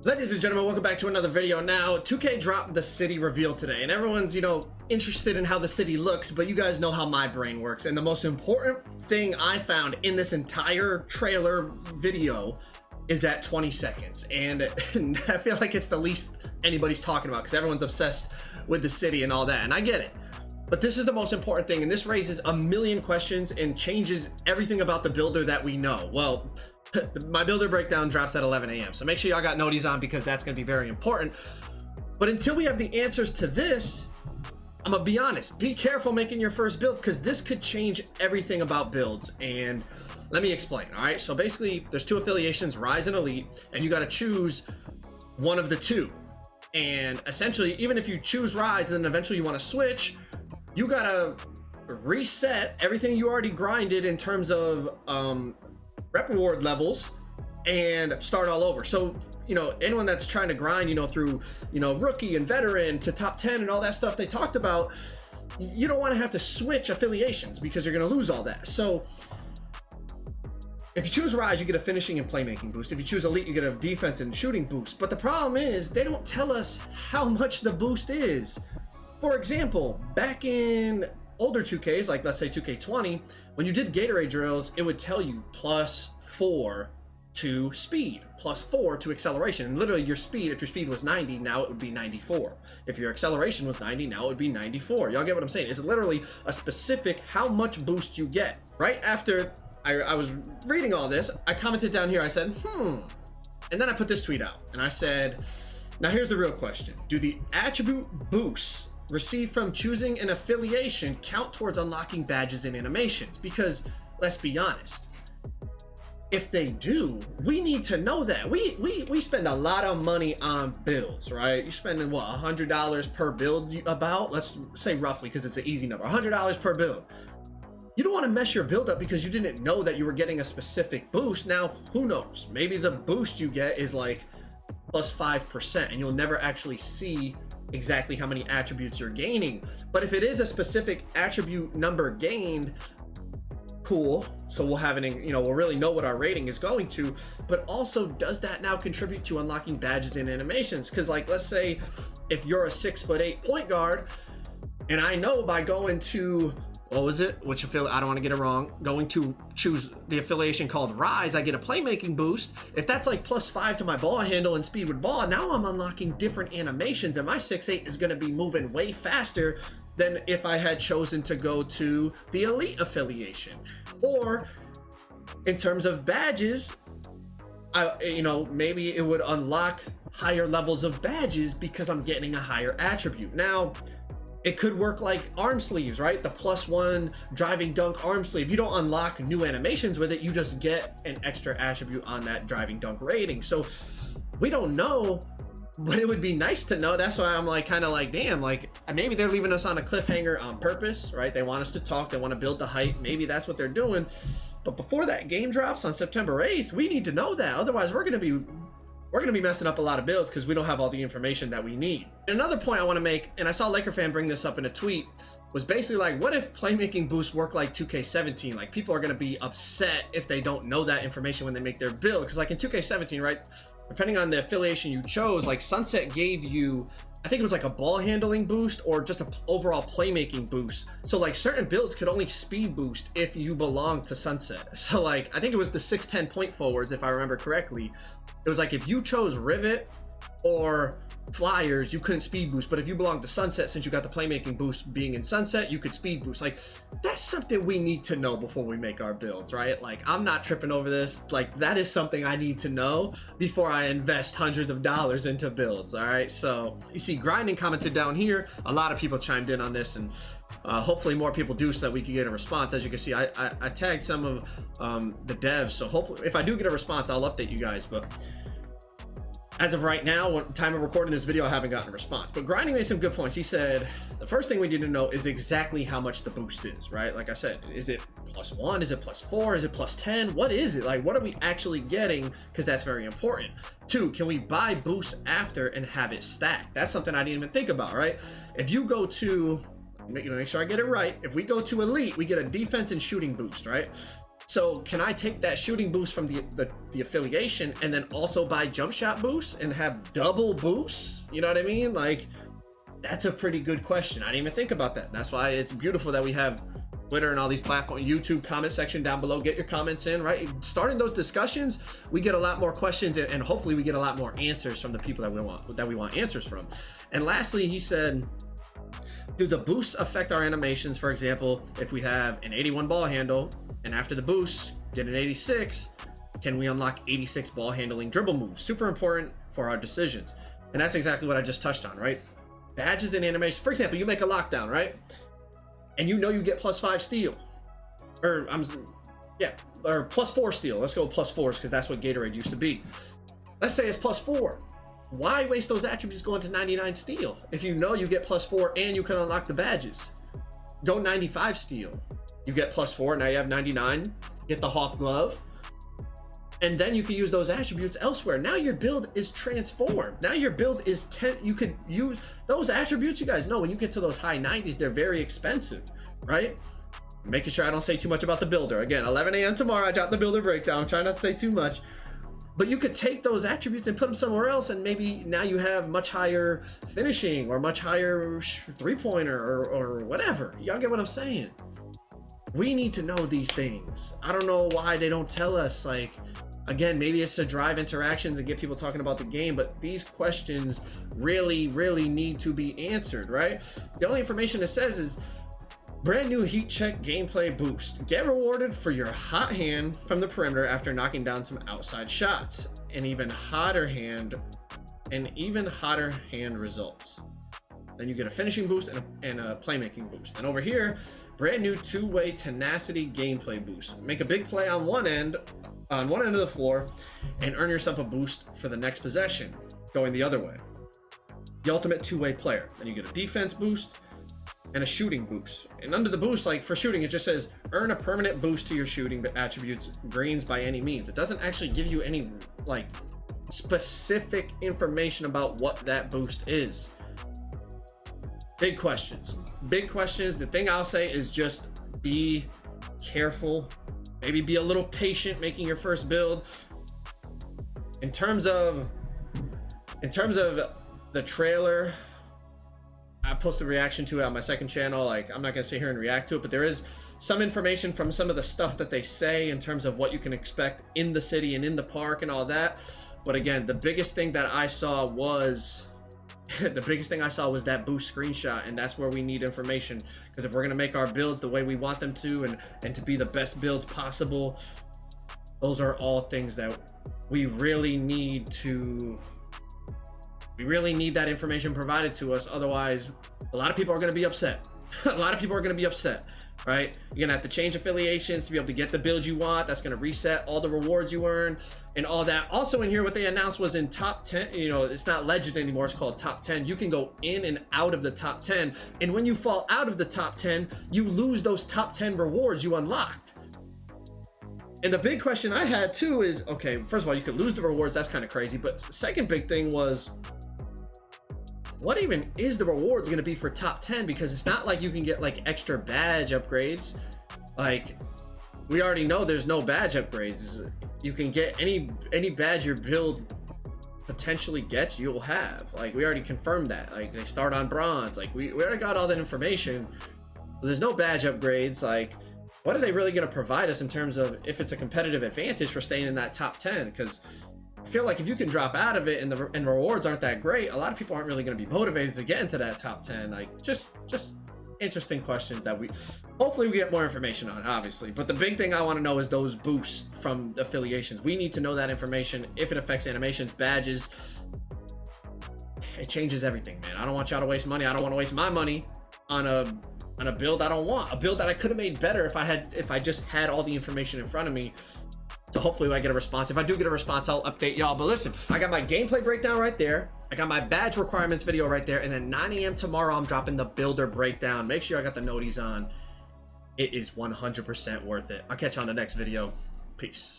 Ladies and gentlemen, welcome back to another video. Now, 2K dropped the city reveal today, and everyone's, interested in how the city looks, but you guys know how my brain works. And the most important thing I found in this entire trailer video is at 20 seconds. And I feel like it's the least anybody's talking about because everyone's obsessed with the city and all that. And I get it. But this is the most important thing, and this raises a million questions and changes everything about the builder that we know. Well, my builder breakdown drops at 11 a.m. So make sure y'all got noties on because that's going to be very important. But until we have the answers to this, I'm going to be honest. Be careful making your first build because this could change everything about builds. And let me explain. All right. So basically, there's two affiliations, Rise and Elite, and you got to choose one of the two. And essentially, even if you choose Rise and then eventually you want to switch, you got to reset everything you already grinded in terms of rep reward levels and start all over. So anyone that's trying to grind through rookie and veteran to top 10 and all that stuff they talked about, you don't want to have to switch affiliations because you're going to lose all that. So if you choose Rise, you get a finishing and playmaking boost. If you choose Elite, you get a defense and shooting boost. But the problem is they don't tell us how much the boost is. For example, back in older 2Ks, like let's say 2K20, when you did Gatorade drills, it would tell you +4 to speed, +4 to acceleration. And literally your speed, if your speed was 90, now it would be 94. If your acceleration was 90, now it would be 94. Y'all get what I'm saying? It's literally a specific how much boost you get. Right after I was reading all this, I commented down here, I said, and then I put this tweet out and I said, now here's the real question. Do the attribute boosts received from choosing an affiliation count towards unlocking badges and animations? Because let's be honest, if they do, we need to know that. We spend a lot of money on builds, right? You're spending what, $100 per build about? Let's say roughly because it's an easy number, $100 per build. You don't want to mess your build up because you didn't know that you were getting a specific boost. Now, who knows? Maybe the boost you get is like +5% and you'll never actually see exactly how many attributes you're gaining. But if it is a specific attribute number gained, cool. So we'll have we'll really know what our rating is going to. But also, does that now contribute to unlocking badges and animations? Because like, let's say if you're a 6'8" point guard, and I know by going to, what was it? Which affiliate? I don't want to get it wrong. Going to choose the affiliation called Rise, I get a playmaking boost. If that's like +5 to my ball handle and speed with ball, now I'm unlocking different animations, and my 6'8" is going to be moving way faster than if I had chosen to go to the Elite affiliation. Or in terms of badges, maybe it would unlock higher levels of badges because I'm getting a higher attribute. Now, it could work like arm sleeves, right? The +1 driving dunk arm sleeve. You don't unlock new animations with it. You just get an extra attribute on that driving dunk rating. So we don't know, but it would be nice to know. That's why I'm damn, maybe they're leaving us on a cliffhanger on purpose, right? They want us to talk. They want to build the hype. Maybe that's what they're doing. But before that game drops on September 8th, we need to know that. Otherwise, we're going to be messing up a lot of builds because we don't have all the information that we need. Another point I want to make, and I saw Laker fan bring this up in a tweet, was basically like, what if playmaking boosts work like 2K17? Like, people are going to be upset if they don't know that information when they make their build. Because like in 2K17, right, depending on the affiliation you chose, like Sunset gave you, I think it was like a ball handling boost or just an overall playmaking boost. So like certain builds could only speed boost if you belong to Sunset. So like, I think it was the 6'10" point forwards, if I remember correctly. It was like if you chose Rivet or Flyers, you couldn't speed boost, but if you belong to Sunset, since you got the playmaking boost being in Sunset, you could speed boost. Like, that's something we need to know before we make our builds, right? Like, I'm not tripping over this. Like, that is something I need to know before I invest hundreds of dollars into builds. All right, so you see Grinding commented down here. A lot of people chimed in on this, and hopefully more people do so that we can get a response. As you can see, I tagged some of the devs, so hopefully if I do get a response, I'll update you guys. But as of right now, time of recording this video, I haven't gotten a response. But Grinding made some good points. He said, the first thing we need to know is exactly how much the boost is, right? Like I said, is it +1? Is it +4? Is it +10? What is it? Like, what are we actually getting? Because that's very important. 2, can we buy boosts after and have it stacked? That's something I didn't even think about, right? If you go to, make sure I get it right. If we go to Elite, we get a defense and shooting boost, right? So can I take that shooting boost from the affiliation and then also buy jump shot boosts and have double boosts? You know what I mean? Like, that's a pretty good question. I didn't even think about that. That's why it's beautiful that we have Twitter and all these platforms, YouTube comment section down below. Get your comments in, right? Starting those discussions, we get a lot more questions, and hopefully we get a lot more answers from the people that we want answers from. And lastly, he said, do the boosts affect our animations? For example, if we have an 81 ball handle and after the boost get an 86, can we unlock 86 ball handling dribble moves? Super important for our decisions. And that's exactly what I just touched on, right? Badges and animation. For example, you make a lockdown, right? And you know you get +5 steal. Or or +4 steal. Let's go with +4s because that's what Gatorade used to be. Let's say it's +4. Why waste those attributes going to 99 steal if you know you get +4 and you can unlock the badges? Go 95 steal. You get +4, now you have 99. Get the Hoff glove. And then you can use those attributes elsewhere. Now your build is transformed. Now your build is 10. You could use those attributes. You guys know when you get to those high 90s, they're very expensive, right? Making sure I don't say too much about the builder. Again, 11 a.m. tomorrow, I drop the builder breakdown. I'm trying not to say too much. But you could take those attributes and put them somewhere else, and maybe now you have much higher finishing or much higher three-pointer or whatever. Y'all get what I'm saying? We need to know these things. I don't know why they don't tell us. Like, again, maybe it's to drive interactions and get people talking about the game, but these questions really, really need to be answered, right? The only information it says is brand new heat check gameplay boost. Get rewarded for your hot hand from the perimeter after knocking down some outside shots. An even hotter hand results. Then you get a finishing boost and a playmaking boost. And over here, brand new two-way tenacity gameplay boost. Make a big play on one end of the floor and earn yourself a boost for the next possession, going the other way. The ultimate two-way player. Then you get a defense boost and a shooting boost. And under the boost, like for shooting, it just says earn a permanent boost to your shooting attributes greens by any means. It doesn't actually give you any like specific information about what that boost is. Big questions. The thing I'll say is just be careful. Maybe be a little patient making your first build. In terms of the trailer, I posted a reaction to it on my second channel. Like, I'm not gonna sit here and react to it, but there is some information from some of the stuff that they say in terms of what you can expect in the city and in the park and all that. But again, the biggest thing I saw was that boost screenshot, and that's where we need information, because if we're gonna make our builds the way we want them to and to be the best builds possible, those are all things that we really need that information provided to us. Otherwise, a lot of people are going to be upset. Right? You're gonna have to change affiliations to be able to get the build you want. That's gonna reset all the rewards you earn and all that. Also in here, what they announced was in top 10, you know, it's not legend anymore, it's called top 10. You can go in and out of the top 10. And when you fall out of the top 10, you lose those top 10 rewards you unlocked. And the big question I had too is, okay, first of all, you could lose the rewards. That's kind of crazy. But the second big thing was, what even is the rewards going to be for top 10? Because it's not like you can get like extra badge upgrades. Like, we already know there's no badge upgrades. You can get any badge your build potentially gets, you'll have. Like, we already confirmed that. Like, they start on bronze. Like, we already got all that information. There's no badge upgrades. Like, what are they really going to provide us in terms of if it's a competitive advantage for staying in that top 10? Because I feel like if you can drop out of it and the rewards aren't that great, a lot of people aren't really going to be motivated to get into that top 10. Like, just interesting questions that hopefully we get more information on, obviously. But the big thing I want to know is those boosts from affiliations. We need to know that information. If it affects animations, badges, it changes everything, man. I don't want y'all to waste money. I don't want to waste my money on a build I don't want. A build that I could have made better if I just had all the information in front of me. So hopefully I get a response. If I do get a response, I'll update y'all. But listen, I got my gameplay breakdown right there. I got my badge requirements video right there. And then 9 a.m. tomorrow, I'm dropping the builder breakdown. Make sure I got the noties on. It is 100% worth it. I'll catch you on the next video. Peace.